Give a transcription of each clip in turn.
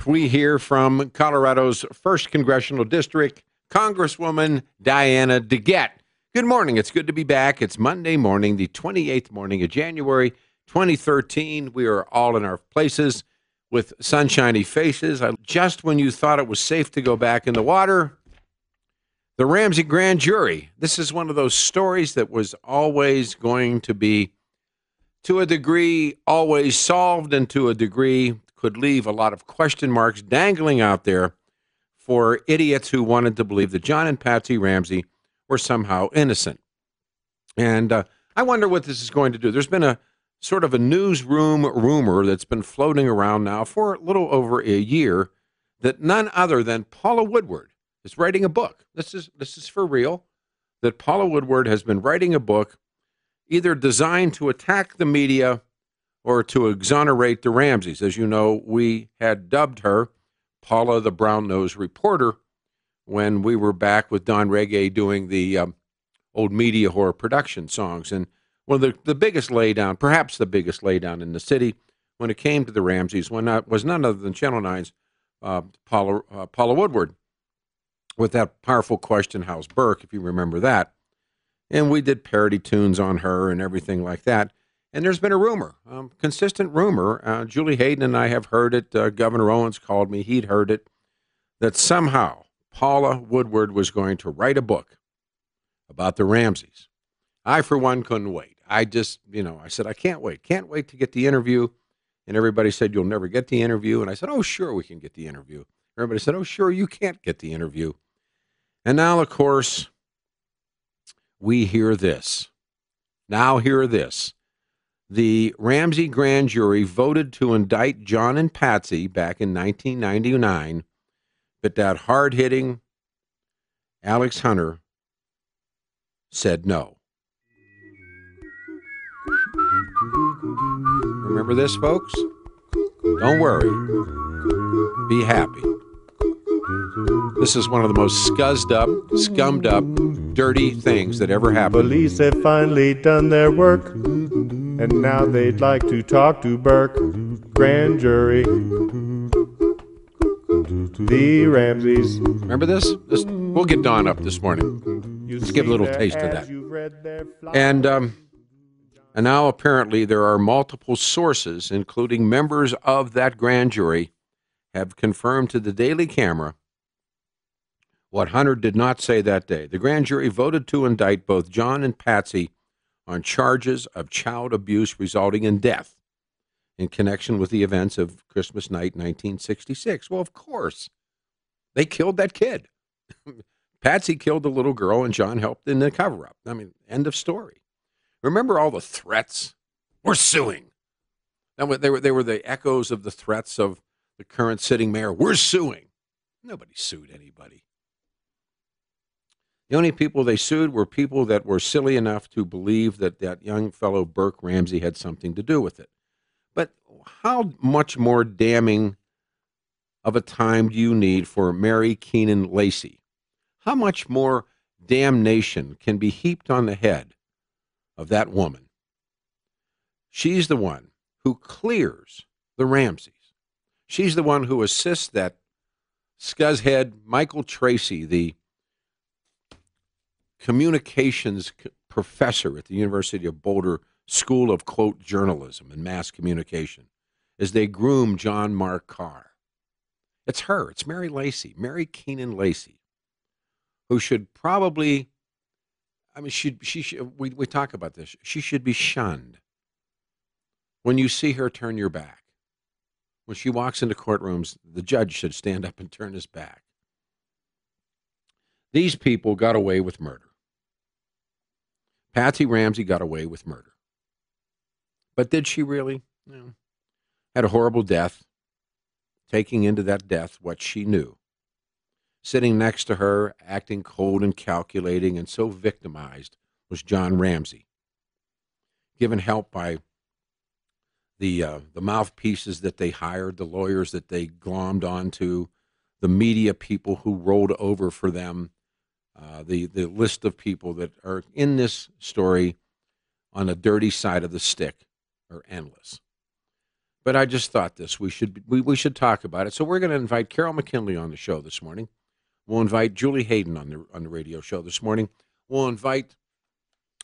we hear from Colorado's 1st Congressional District, Congresswoman Diana DeGette. Good morning. It's good to be back. It's Monday morning, the 28th morning of January 2013. We are all in our places with sunshiny faces. Just when you thought it was safe to go back in the water, the Ramsey grand jury. This is one of those stories that was always going to be, to a degree, always solved, and to a degree could leave a lot of question marks dangling out there for idiots who wanted to believe that John and Patsy Ramsey were somehow innocent. And I wonder what this is going to do. There's been a sort of a newsroom rumor that's been floating around now for a little over a year that none other than Paula Woodward is writing a book. This is for real, that Paula Woodward has been writing a book either designed to attack the media or to exonerate the Ramseys. As you know, we had dubbed her Paula the Brown-Nosed Reporter when we were back with Don Reggae doing the old media horror production songs. And one of the biggest laydown, perhaps the biggest laydown in the city when it came to the Ramseys was none other than Channel 9's Paula Woodward with that powerful question, how's Burke, if you remember that. And we did parody tunes on her and everything like that. And there's been a rumor, consistent rumor. Julie Hayden and I have heard it. Governor Owens called me. He'd heard it, that somehow Paula Woodward was going to write a book about the Ramseys. I, for one, couldn't wait. I just, I said, I can't wait. Can't wait to get the interview. And everybody said, you'll never get the interview. And I said, oh, sure, we can get the interview. Everybody said, oh, sure, you can't get the interview. And now, of course, we hear this. Now hear this. The Ramsey grand jury voted to indict John and Patsy back in 1999, but that hard-hitting Alex Hunter said no. Remember this, folks? Don't worry. Be happy. This is one of the most scummed up, dirty things that ever happened. Police have finally done their work, and now they'd like to talk to Burke. Grand jury, the Ramseys. Remember this? We'll get Dawn up this morning. Let's give a little taste of that. And now apparently there are multiple sources, including members of that grand jury, have confirmed to the Daily Camera what Hunter did not say that day. The grand jury voted to indict both John and Patsy on charges of child abuse resulting in death in connection with the events of Christmas night 1966. Well, of course, they killed that kid. Patsy killed the little girl, and John helped in the cover-up. I mean, end of story. Remember all the threats? We're suing. They were the echoes of the threats of the current sitting mayor. We're suing. Nobody sued anybody. The only people they sued were people that were silly enough to believe that that young fellow Burke Ramsey had something to do with it. But how much more damning of a time do you need for Mary Keenan Lacey? How much more damnation can be heaped on the head of that woman? She's the one who clears the Ramseys. She's the one who assists that scuzzhead Michael Tracy, the communications professor at the University of Boulder School of, quote, journalism and mass communication, as they groom John Mark Carr. It's her. It's Mary Lacey, Mary Keenan Lacey, who should probably, I mean, we talk about this. She should be shunned. When you see her, turn your back. When she walks into courtrooms, the judge should stand up and turn his back. These people got away with murder. Patsy Ramsey got away with murder. But did she really? No. Had a horrible death, taking into that death what she knew. Sitting next to her, acting cold and calculating and so victimized, was John Ramsey. Given help by the mouthpieces that they hired, the lawyers that they glommed onto, the media people who rolled over for them, the list of people that are in this story on the dirty side of the stick are endless. But I just thought this we should talk about it. So we're going to invite Carol McKinley on the show this morning. We'll invite Julie Hayden on the radio show this morning. We'll invite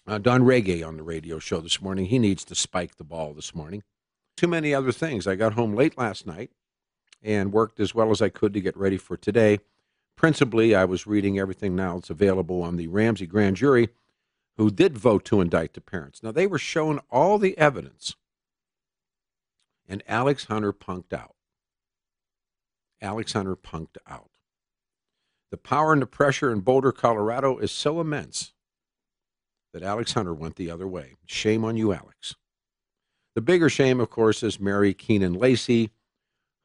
Don Reggae on the radio show this morning. He needs to spike the ball this morning. Too many other things. I got home late last night and worked as well as I could to get ready for today. Principally, I was reading everything now that's available on the Ramsey grand jury, who did vote to indict the parents. Now, they were shown all the evidence, and Alex Hunter punked out. Alex Hunter punked out. The power and the pressure in Boulder, Colorado is so immense that Alex Hunter went the other way. Shame on you, Alex. The bigger shame, of course, is Mary Keenan Lacey,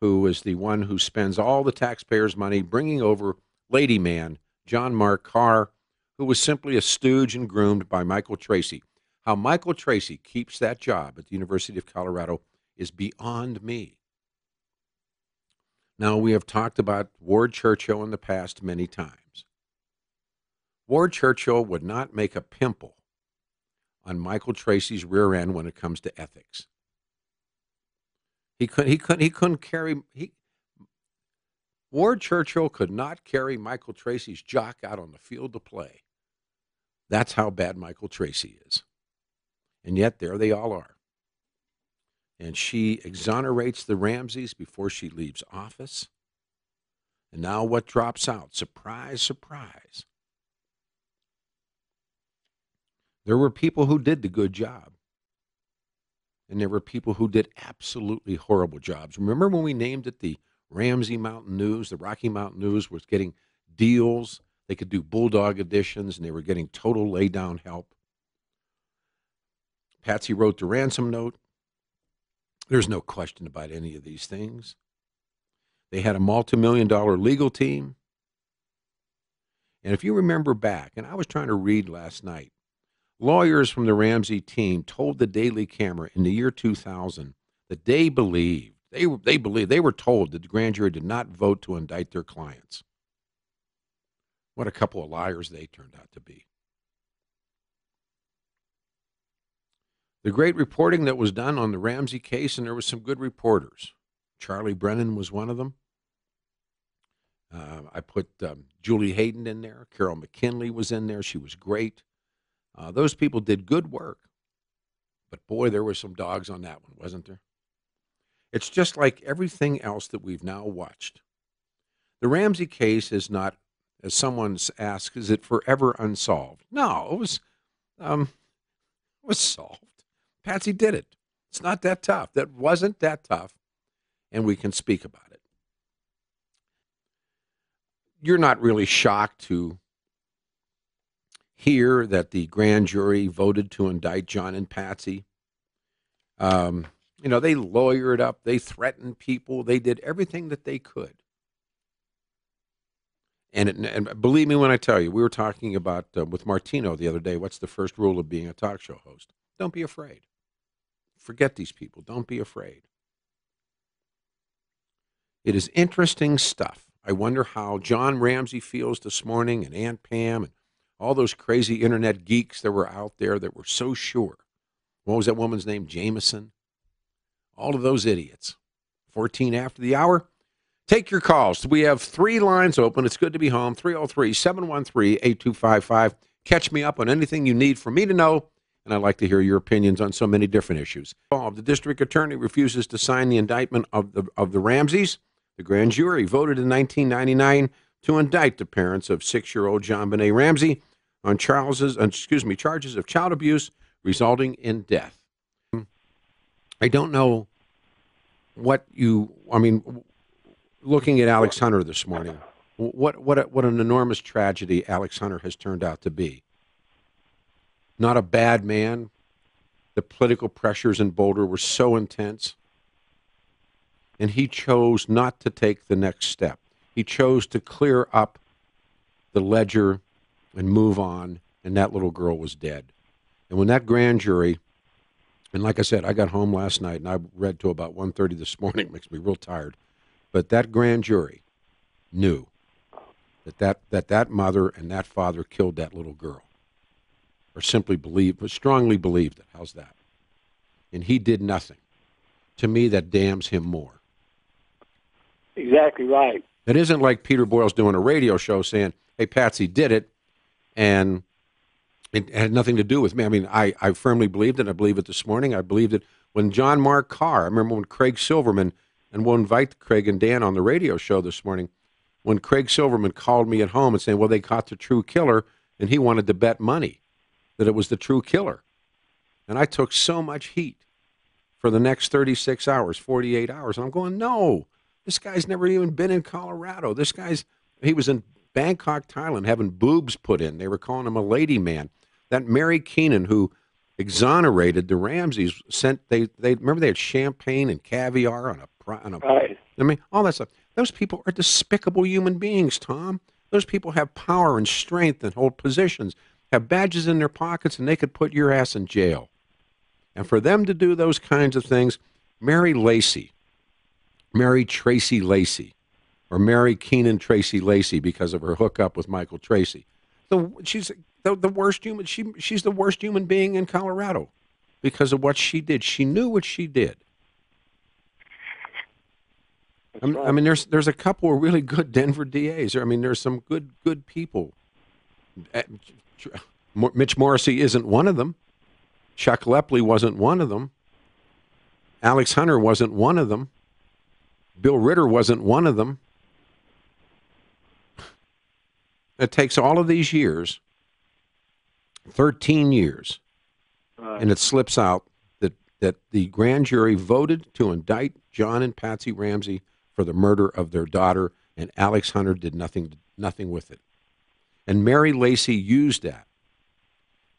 who is the one who spends all the taxpayers' money bringing over Lady Man, John Mark Carr, who was simply a stooge and groomed by Michael Tracy. How Michael Tracy keeps that job at the University of Colorado is beyond me. Now, we have talked about Ward Churchill in the past many times. Ward Churchill would not make a pimple on Michael Tracy's rear end when it comes to ethics. Ward Churchill could not carry Michael Tracy's jock out on the field to play. That's how bad Michael Tracy is. And yet there they all are. And she exonerates the Ramseys before she leaves office. And now what drops out? Surprise, surprise. There were people who did the good job. And there were people who did absolutely horrible jobs. Remember when we named it the Ramsey Mountain News? The Rocky Mountain News was getting deals. They could do bulldog editions, and they were getting total lay-down help. Patsy wrote the ransom note. There's no question about any of these things. They had a multi-million-dollar legal team. And if you remember back, and I was trying to read last night, lawyers from the Ramsey team told the Daily Camera in the year 2000 that they were told that the grand jury did not vote to indict their clients. What a couple of liars they turned out to be. The great reporting that was done on the Ramsey case, and there were some good reporters. Charlie Brennan was one of them. I put Julie Hayden in there. Carol McKinley was in there. She was great. Those people did good work. But boy, there were some dogs on that one, wasn't there? It's just like everything else that we've now watched. The Ramsey case is not, as someone's asked, is it forever unsolved? No, it was solved. Patsy did it. It's not that tough. That wasn't that tough, and we can speak about it. You're not really shocked to hear that the grand jury voted to indict John and Patsy. They lawyered up. They threatened people. They did everything that they could. And believe me when I tell you, we were talking about with Martino the other day, what's the first rule of being a talk show host? Don't be afraid. Forget these people. Don't be afraid. It is interesting stuff. I wonder how John Ramsey feels this morning, and Aunt Pam, and all those crazy internet geeks that were out there that were so sure. What was that woman's name? Jameson. All of those idiots. 14 after the hour. Take your calls. We have 3 lines open. It's good to be home. 303-713-8255. Catch me up on anything you need for me to know, and I'd like to hear your opinions on so many different issues. The district attorney refuses to sign the indictment of the Ramseys. The grand jury voted in 1999 to indict the parents of 6-year-old JonBenet Ramsey on charges of child abuse resulting in death. I don't know looking at Alex Hunter this morning, what an enormous tragedy Alex Hunter has turned out to be. Not a bad man. The political pressures in Boulder were so intense. And he chose not to take the next step. He chose to clear up the ledger and move on, and that little girl was dead. And when that grand jury, and like I said, I got home last night, and I read till about 1:30 this morning. It makes me real tired. But that grand jury knew that mother and that father killed that little girl, or strongly believed it. How's that? And he did nothing to me, that damns him more. Exactly right. It isn't like Peter Boyle's doing a radio show saying, hey, Patsy did it, and it had nothing to do with me. I mean, I firmly believed it. I believe it this morning. I believed it when John Mark Carr, I remember when Craig Silverman, and we'll invite Craig and Dan on the radio show this morning, when Craig Silverman called me at home and saying, well, they caught the true killer, and he wanted to bet money that it was the true killer. And I took so much heat for the next 36 hours, 48 hours. And I'm going, no, this guy's never even been in Colorado. He was in Bangkok, Thailand, having boobs put in. They were calling him a lady man. That Mary Keenan, who exonerated the Ramseys, they remember they had champagne and caviar on a right. I mean, all that stuff. Those people are despicable human beings, Tom. Those people have power and strength and hold positions, have badges in their pockets, and they could put your ass in jail. And for them to do those kinds of things, Mary Tracy Lacey, or Mary Keenan Tracy Lacey because of her hookup with Michael Tracy. She's the worst human. She's the worst human being in Colorado because of what she did. She knew what she did. Right. I mean, there's a couple of really good Denver DAs. I mean, there's some good people. Mitch Morrissey isn't one of them. Chuck Lepley wasn't one of them. Alex Hunter wasn't one of them. Bill Ritter wasn't one of them. It takes all of these years, 13 years, and it slips out that the grand jury voted to indict John and Patsy Ramsey for the murder of their daughter, and Alex Hunter did nothing with it. And Mary Lacey used that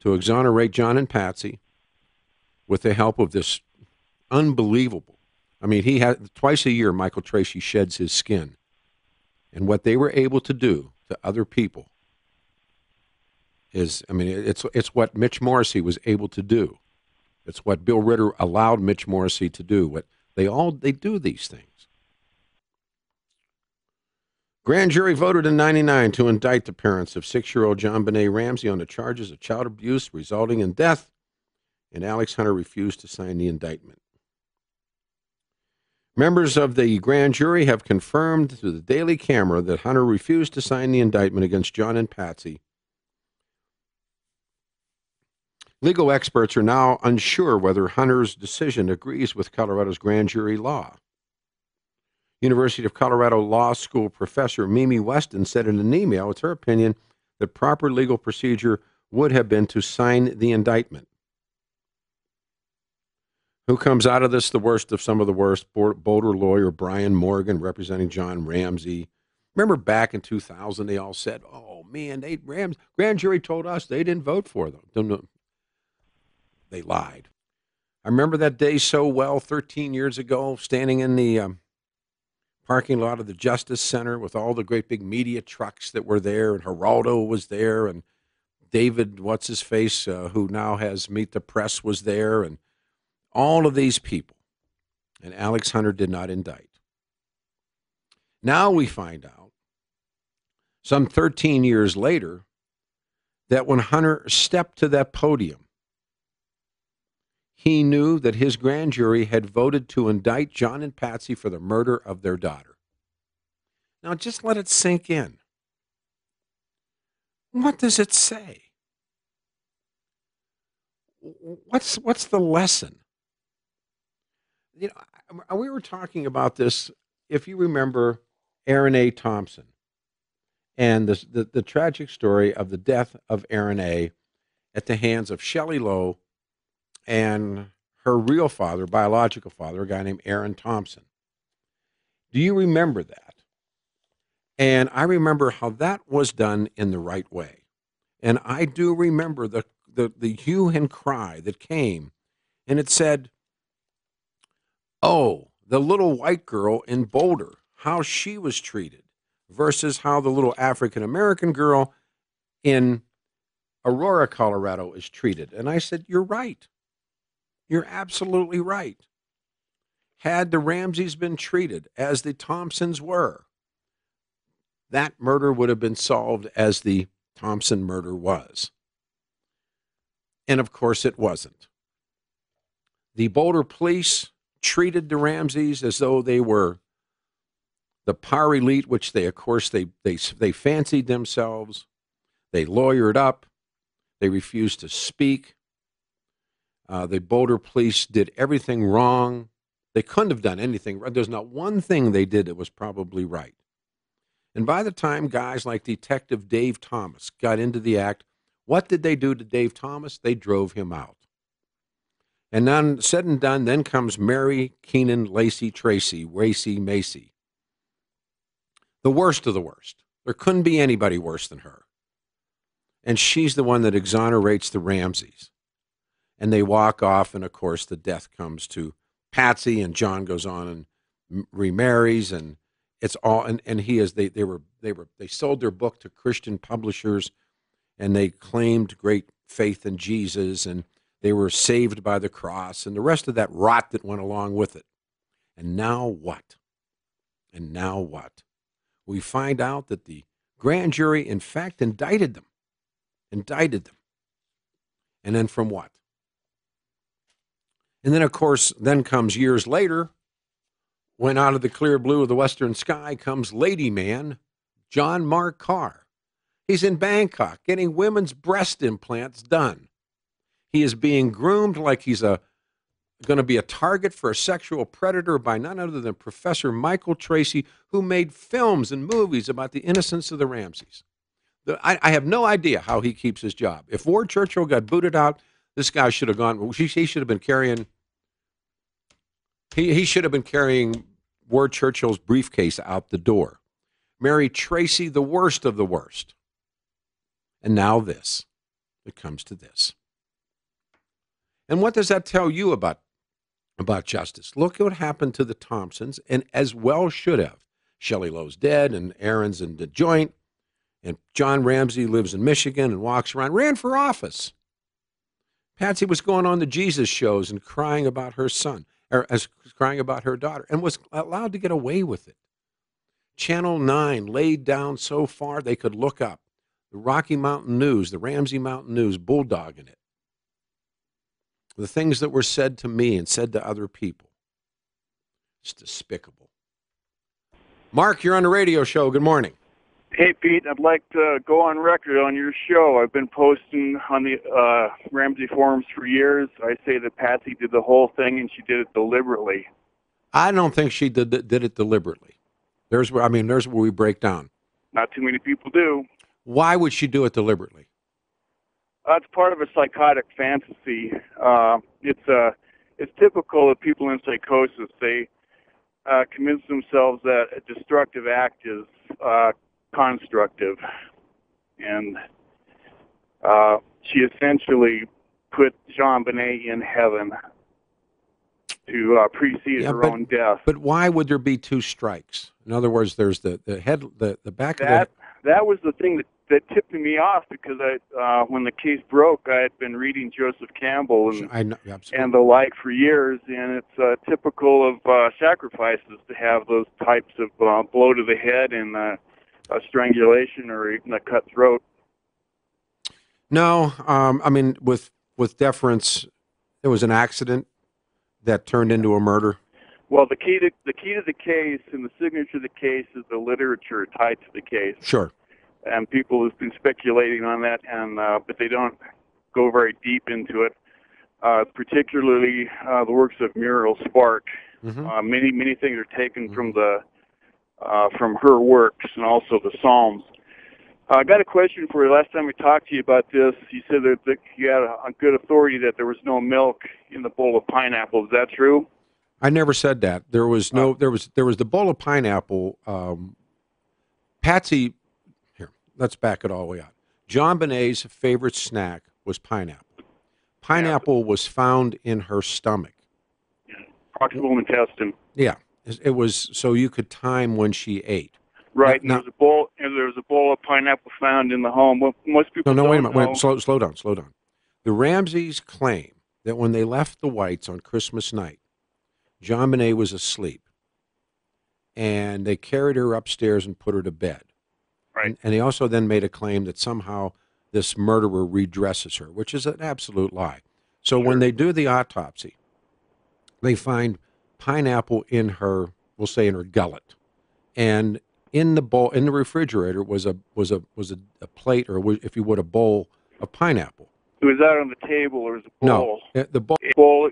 to exonerate John and Patsy with the help of this unbelievable. I mean, he had twice a year Michael Tracy sheds his skin. And what they were able to do to other people is, I mean, it's what Mitch Morrissey was able to do. It's what Bill Ritter allowed Mitch Morrissey to do. They do these things. Grand jury voted in 1999 to indict the parents of 6-year-old John Benet Ramsey on the charges of child abuse resulting in death, and Alex Hunter refused to sign the indictment. Members of the grand jury have confirmed to the Daily Camera that Hunter refused to sign the indictment against John and Patsy. Legal experts are now unsure whether Hunter's decision agrees with Colorado's grand jury law. University of Colorado Law School professor Mimi Weston said in an email, it's her opinion that proper legal procedure would have been to sign the indictment. Who comes out of this the worst of some of the worst? Boulder lawyer Brian Morgan representing John Ramsey. Remember back in 2000, they all said, oh, man, grand jury told us they didn't vote for them. They lied. I remember that day so well 13 years ago, standing in the parking lot of the Justice Center with all the great big media trucks that were there, and Geraldo was there, and David, what's-his-face, who now has Meet the Press, was there, and all of these people. And Alex Hunter did not indict. Now we find out, some 13 years later, that when Hunter stepped to that podium, he knew that his grand jury had voted to indict John and Patsy for the murder of their daughter. Now, just let it sink in. What does it say? What's the lesson? You know, we were talking about this, if you remember Aaron A. Thompson and the tragic story of the death of Aaron A. at the hands of Shelley Lowe and her real father, biological father, a guy named Aaron Thompson. Do you remember that? And I remember how that was done in the right way. And I do remember the hue and cry that came, and it said, oh, the little white girl in Boulder, how she was treated versus how the little African-American girl in Aurora, Colorado is treated. And I said, you're right. You're absolutely right. Had the Ramseys been treated as the Thompsons were, that murder would have been solved as the Thompson murder was. And of course it wasn't. The Boulder police treated the Ramseys as though they were the power elite, which they, of course, they fancied themselves. They lawyered up. They refused to speak. The Boulder police did everything wrong. They couldn't have done anything right. There's not one thing they did that was probably right. And by the time guys like Detective Dave Thomas got into the act, what did they do to Dave Thomas? They drove him out. And then, said and done, then comes Mary Keenan Lacey Tracy, Racy Macy. The worst of the worst. There couldn't be anybody worse than her. And she's the one that exonerates the Ramseys. And they walk off, and of course the death comes to Patsy, and John goes on and remarries, and it's all, and he is, they sold their book to Christian publishers, and they claimed great faith in Jesus, and they were saved by the cross, and the rest of that rot that went along with it. And now what? And now what? We find out that the grand jury, in fact, indicted them. And then from what? And then, of course, then comes years later, when out of the clear blue of the western sky comes Lady Man, John Mark Carr. He's in Bangkok getting women's breast implants done. He is being groomed like he's going to be a target for a sexual predator by none other than Professor Michael Tracy, who made films and movies about the innocence of the Ramseys. I have no idea how he keeps his job. If Ward Churchill got booted out, this guy should have gone. He should have been carrying. He should have been carrying Ward Churchill's briefcase out the door. Mary Tracy, the worst of the worst. And now this. It comes to this. And what does that tell you about justice? Look at what happened to the Thompsons, and as well should have. Shelley Lowe's dead, and Aaron's in the joint, and John Ramsey lives in Michigan and walks around, ran for office. Patsy was going on the Jesus shows and crying about her son, or crying about her daughter, and was allowed to get away with it. Channel 9 laid down so far they could look up. The Rocky Mountain News, the Ramsey Mountain News, bulldogging it. The things that were said to me and said to other people. It's despicable. Mark, you're on the radio show. Good morning. Hey, Pete, I'd like to go on record on your show. I've been posting on the Ramsey forums for years. I say that Patsy did the whole thing, and she did it deliberately. I don't think she did it deliberately. There's where we break down. Not too many people do. Why would she do it deliberately? It's part of a psychotic fantasy. It's typical of people in psychosis. They convince themselves that a destructive act is constructive, and she essentially put Jean Bonnet in heaven to precede her own death. But why would there be two strikes? In other words, there's the head, the back of the... That was the thing that tipped me off, because when the case broke, I had been reading Joseph Campbell and the like for years, and it's typical of sacrifices to have those types of blow to the head and a strangulation or even a cut throat. No, I mean, with deference, there was an accident that turned into a murder. Well, the key to the case and the signature of the case is the literature tied to the case. Sure. And people have been speculating on that, and but they don't go very deep into it. Particularly the works of Muriel Spark. Mm-hmm. Many things are taken mm-hmm. from her works, and also the Psalms. I got a question for you. Last time we talked to you about this, you said that you had a good authority that there was no milk in the bowl of pineapple. Is that true? I never said that. There was no. There was the bowl of pineapple. Patsy. Here, let's back it all the way up. John Bonet's favorite snack was pineapple. Pineapple was found in her stomach. Yeah. Proximal intestine. Yeah, it was so you could time when she ate. Right. Now, there was a bowl of pineapple found in the home. Well, most people. No, wait a minute. Wait, slow down. The Ramseys claim that when they left the Whites on Christmas night, John Bonet was asleep, and they carried her upstairs and put her to bed. Right. And they also then made a claim that somehow this murderer redresses her, which is an absolute lie. So when they do the autopsy, they find pineapple in her, we'll say in her gullet, and in the bowl in the refrigerator was a plate, or if you would, a bowl of pineapple. It was out on the table, or was a bowl? No, the bowl. A bowl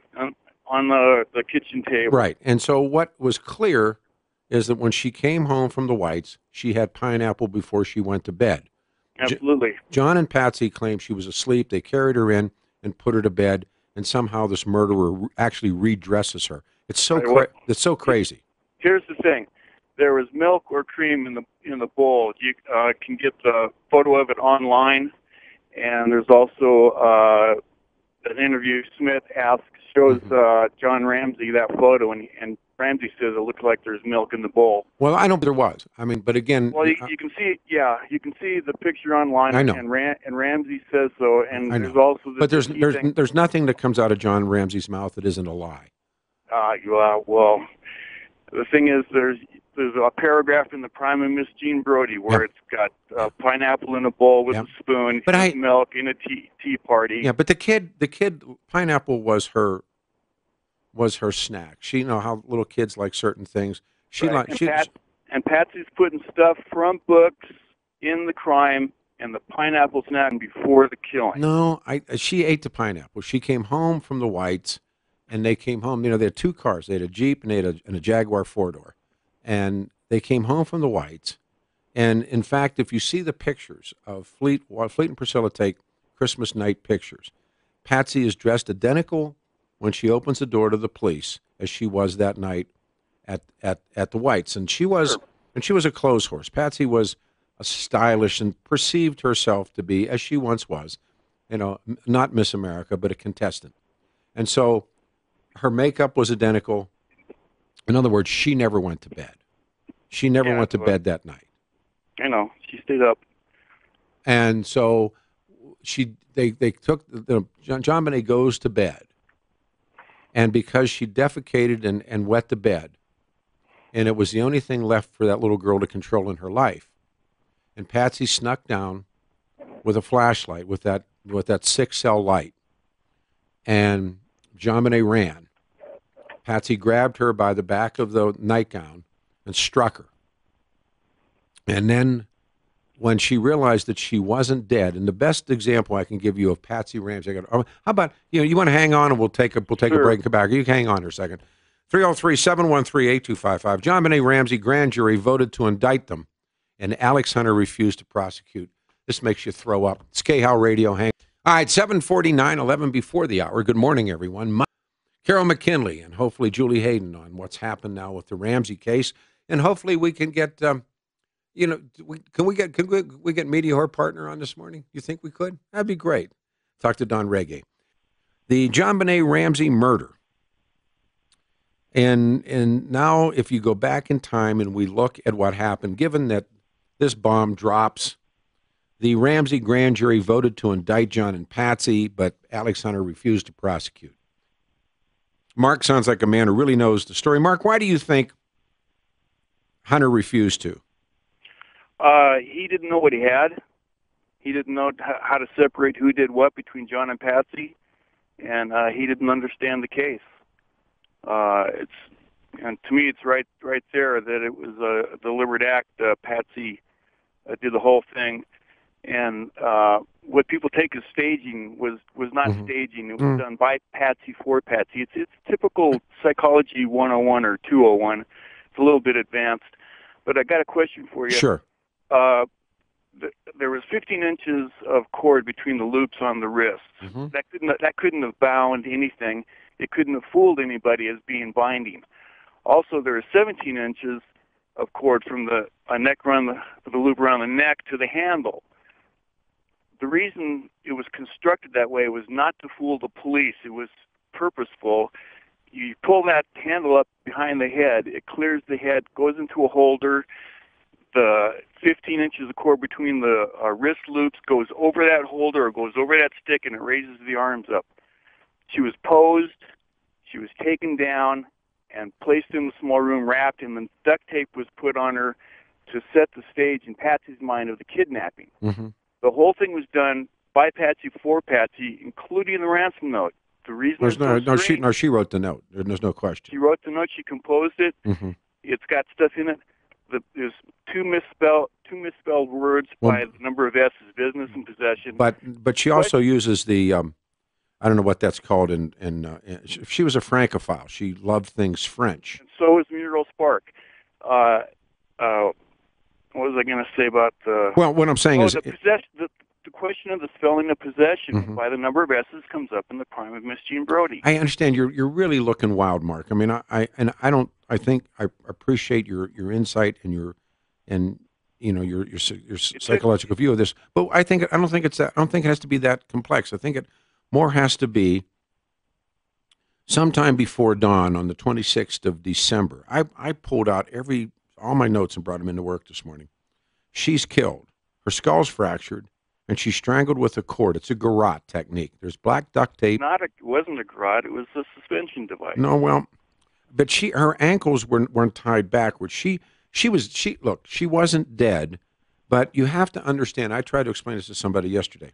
on the kitchen table. Right. And so what was clear is that when she came home from the Whites, she had pineapple before she went to bed. Absolutely. John and Patsy claimed she was asleep. They carried her in and put her to bed, and somehow this murderer actually redresses her. It's so it's so crazy. Here's the thing: there was milk or cream in the bowl. You can get the photo of it online, and there's also an interview Smith shows John Ramsey that photo, and Ramsey says it looks like there's milk in the bowl. Well, I know there was. I mean, but again, well, you can see, you can see the picture online. I know, and Ramsey says so. And there's also this, but there's nothing that comes out of John Ramsey's mouth that isn't a lie. Well, the thing is, there's a paragraph in the Prime of Miss Jean Brodie where it's got pineapple in a bowl with a spoon, milk in a tea party. Yeah, but the kid, pineapple was her snack. She, how little kids like certain things. And Patsy's putting stuff from books in the crime and the pineapple snack before the killing. No, she ate the pineapple. She came home from the Whites, and they came home. They had two cars. They had a Jeep and they had a Jaguar 4-door. And they came home from the Whites. And in fact, if you see the pictures of Fleet and Priscilla take Christmas night pictures, Patsy is dressed identical when she opens the door to the police as she was that night at the Whites. And she was a clothes horse. Patsy was a stylish and perceived herself to be, as she once was, not Miss America, but a contestant. And so her makeup was identical. In other words, she never went to bed. She never went to bed that night. I know. She stayed up. And so they took John Bonet goes to bed. And because she defecated and wet the bed, and it was the only thing left for that little girl to control in her life, and Patsy snuck down with a flashlight, with that 6-cell light, and John Bonet ran. Patsy grabbed her by the back of the nightgown and struck her. And then when she realized that she wasn't dead, and the best example I can give you of Patsy Ramsey, how about, you want to hang on and we'll take a break and come back. You can hang on here a second. 303-713-8255. John Bonet Ramsey grand jury voted to indict them, and Alex Hunter refused to prosecute. This makes you throw up. It's K-How Radio. Hang. All right, 7:49, 11 before the hour. Good morning, everyone. Carol McKinley and hopefully Julie Hayden on what's happened now with the Ramsey case, and hopefully we can get, can we get Media Whore Partner on this morning? You think we could? That'd be great. Talk to Don Reggae. The John Bonet Ramsey murder, and now if you go back in time and we look at what happened, given that this bomb drops, the Ramsey grand jury voted to indict John and Patsy, but Alex Hunter refused to prosecute. Mark sounds like a man who really knows the story. Mark, why do you think Hunter refused to? He didn't know what he had. He didn't know how to separate who did what between John and Patsy, and he didn't understand the case. And to me, it's right there that it was a deliberate act. Patsy did the whole thing, and what people take as staging was not staging. It was done by Patsy for Patsy. It's typical psychology 101 or 201. It's a little bit advanced, but I got a question for you. Sure. There was 15 inches of cord between the loops on the wrists. That couldn't have bound anything. It couldn't have fooled anybody as being binding. Also, there was 17 inches of cord from the loop around the neck to the handle. The reason it was constructed that way was not to fool the police. It was purposeful. You pull that handle up behind the head, it clears the head, goes into a holder. The 15 inches of cord between the wrist loops goes over that holder or goes over that stick, and it raises the arms up. She was posed, she was taken down and placed in the small room, wrapped, and then duct tape was put on her to set the stage in Patsy's mind of the kidnapping. The whole thing was done by Patsy for Patsy, including the ransom note. the reason There's it's so strange. she wrote the note. There's no question. She wrote the note. She composed it. Mm-hmm. It's got stuff in it. There's two misspelled words by the number of S's, business and possession. But she also uses the I don't know what that's called. She was a Francophile. She loved things French. And so is Muriel Spark. What was I going to say about the? Well, what I'm saying is the possession. The question of the spelling of possession Mm-hmm. by the number of S's comes up in the crime of Miss Jean Brodie. I understand you're really looking wild, Mark. I mean, I think I appreciate your insight and your psychological view of this. But I don't think it has to be that complex. I think it more has to be sometime before dawn on the 26th of December. I pulled out all my notes and brought them into work this morning. She's killed. Her skull's fractured. And she's strangled with a cord. It's a garrote technique. There's black duct tape. It wasn't a garrote. It was a suspension device. No, well, but her ankles weren't tied backwards. She wasn't dead, but you have to understand. I tried to explain this to somebody yesterday.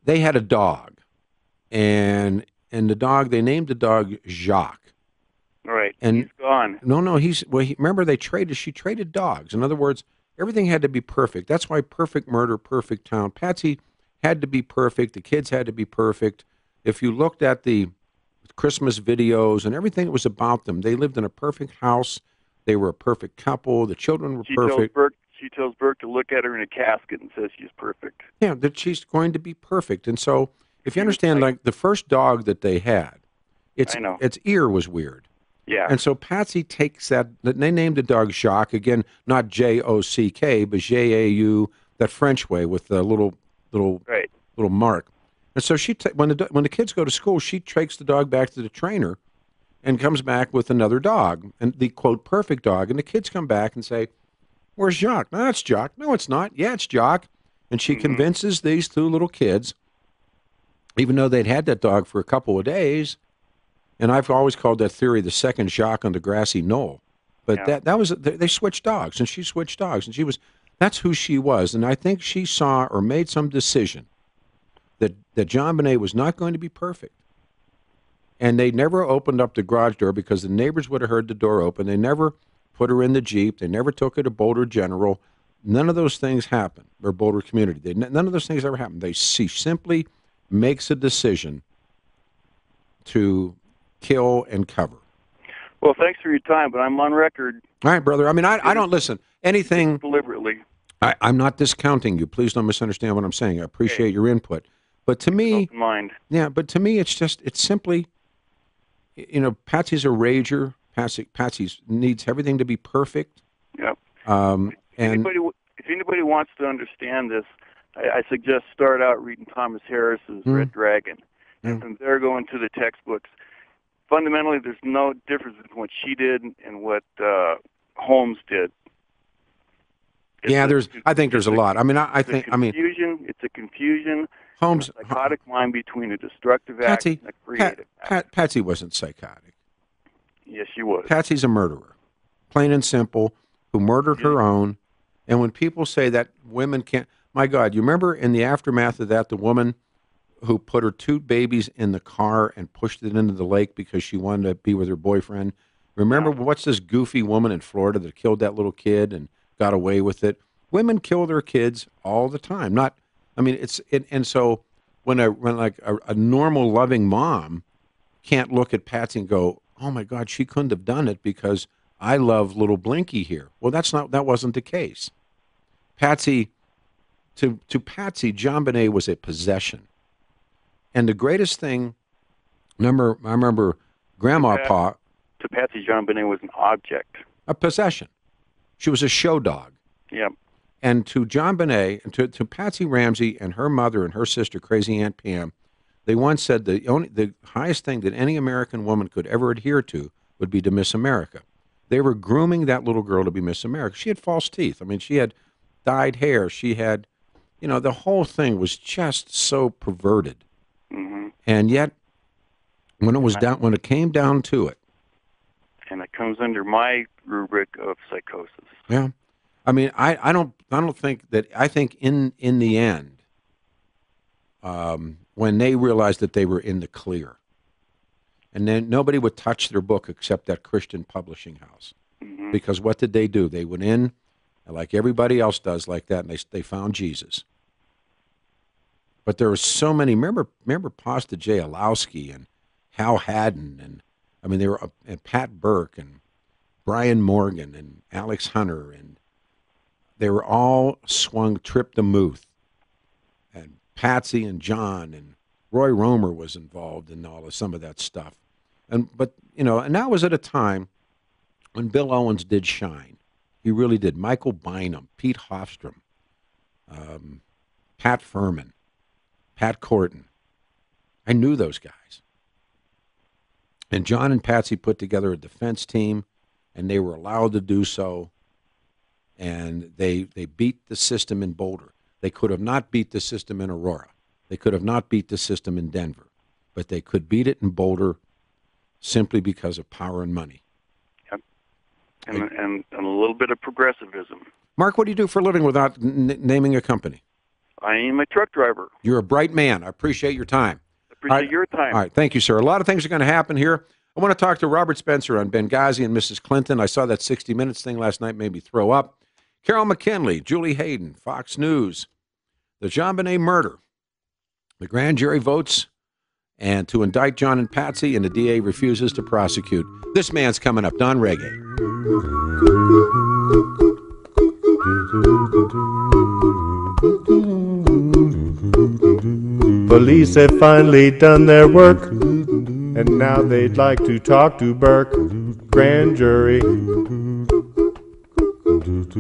They had a dog, and the dog, they named the dog Jacques. Right. And he's gone. No, remember she traded dogs. In other words, everything had to be perfect. That's why Perfect Murder, Perfect Town. Patsy had to be perfect. The kids had to be perfect. If you looked at the Christmas videos and everything that was about them, they lived in a perfect house. They were a perfect couple. The children were perfect. She tells Burke to look at her in a casket and says she's perfect. Yeah, that she's going to be perfect. And so if you understand, like the first dog that they had, its ear was weird. Yeah. And so Patsy takes that. They named the dog Jacques, again, not Jock, but Jau, that French way with the little mark. And so when the kids go to school, she takes the dog back to the trainer, and comes back with another dog, and the quote perfect dog. And the kids come back and say, "Where's Jacques?" "No, it's Jock." "No, it's not." "Yeah, it's Jock." And she convinces these two little kids, even though they'd had that dog for a couple of days. And I've always called that theory the second Jacques on the grassy knoll. But that was, they switched dogs, and she switched dogs, and that's who she was. And I think she saw or made some decision that John Bonet was not going to be perfect. And they never opened up the garage door because the neighbors would have heard the door open. They never put her in the Jeep. They never took her to Boulder General. None of those things happened, or Boulder Community. None of those things ever happened. She simply makes a decision to kill and cover. Well, thanks for your time, but I'm on record. All right, brother. I mean, I don't listen. Anything deliberately. I'm not discounting you. Please don't misunderstand what I'm saying. I appreciate your input. But to me, but to me, it's simply, Patsy's a rager. Patsy needs everything to be perfect. Yep. If anybody wants to understand this, I suggest start out reading Thomas Harris's Red Dragon, and from there go into the textbooks. Fundamentally, there's no difference between what she did and what Holmes did. I think there's a lot. I mean, it's a confusion. Holmes, a psychotic mind between a destructive act and a creative act. Patsy wasn't psychotic. Yes, she was. Patsy's a murderer, plain and simple, who murdered her own. And when people say that women can't, my God, you remember in the aftermath of that, the woman who put her two babies in the car and pushed it into the lake because she wanted to be with her boyfriend. Remember, what's this goofy woman in Florida that killed that little kid and got away with it? Women kill their kids all the time. And so when a normal loving mom can't look at Patsy and go, "Oh my God, she couldn't have done it because I love little Blinky here." Well, that wasn't the case. Patsy, to Patsy, John Bonet was a possession. And the greatest thing, I remember Grandma to Patsy, John Bonet was an object. A possession. She was a show dog. Yep. And to John Bonet, and to Patsy Ramsey and her mother and her sister, Crazy Aunt Pam, they once said the highest thing that any American woman could ever adhere to would be to Miss America. They were grooming that little girl to be Miss America. She had false teeth. I mean, she had dyed hair. She had, the whole thing was just so perverted. Mm-hmm. And yet, when it came down to it, and it comes under my rubric of psychosis. Yeah, I mean, I don't think that. I think in the end, when they realized that they were in the clear. And then nobody would touch their book except that Christian publishing house. Mm-hmm. Because what did they do? They went in, like everybody else does like that, and they found Jesus. But there were so many. Remember Pasta J. Alowski and Hal Haddon, and I mean, they were and Pat Burke and Brian Morgan and Alex Hunter, and they were all swung Trip the Muth, and Patsy and John, and Roy Romer was involved in some of that stuff. But and that was at a time when Bill Owens did shine. He really did. Michael Bynum, Pete Hofstrom, Pat Furman, Pat Corton. I knew those guys. And John and Patsy put together a defense team, and they were allowed to do so. And they beat the system in Boulder. They could have not beat the system in Aurora. They could have not beat the system in Denver. But they could beat it in Boulder simply because of power and money. Yep. And a little bit of progressivism. Mark, what do you do for a living without naming a company? I am a truck driver. You're a bright man. I appreciate your time. Appreciate your time. All right. Thank you, sir. A lot of things are going to happen here. I want to talk to Robert Spencer on Benghazi and Mrs. Clinton. I saw that 60 Minutes thing last night, made me throw up. Carol McKinley, Julie Hayden, Fox News, the JonBenet murder, the grand jury votes, and to indict John and Patsy, and the DA refuses to prosecute. This man's coming up, Don Reggae. Police have finally done their work, and now they'd like to talk to Burke. Grand jury,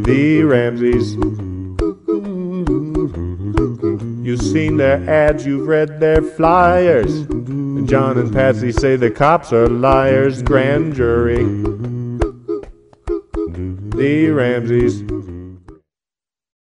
the Ramseys. You've seen their ads, you've read their flyers. And John and Patsy say the cops are liars. Grand jury, the Ramseys.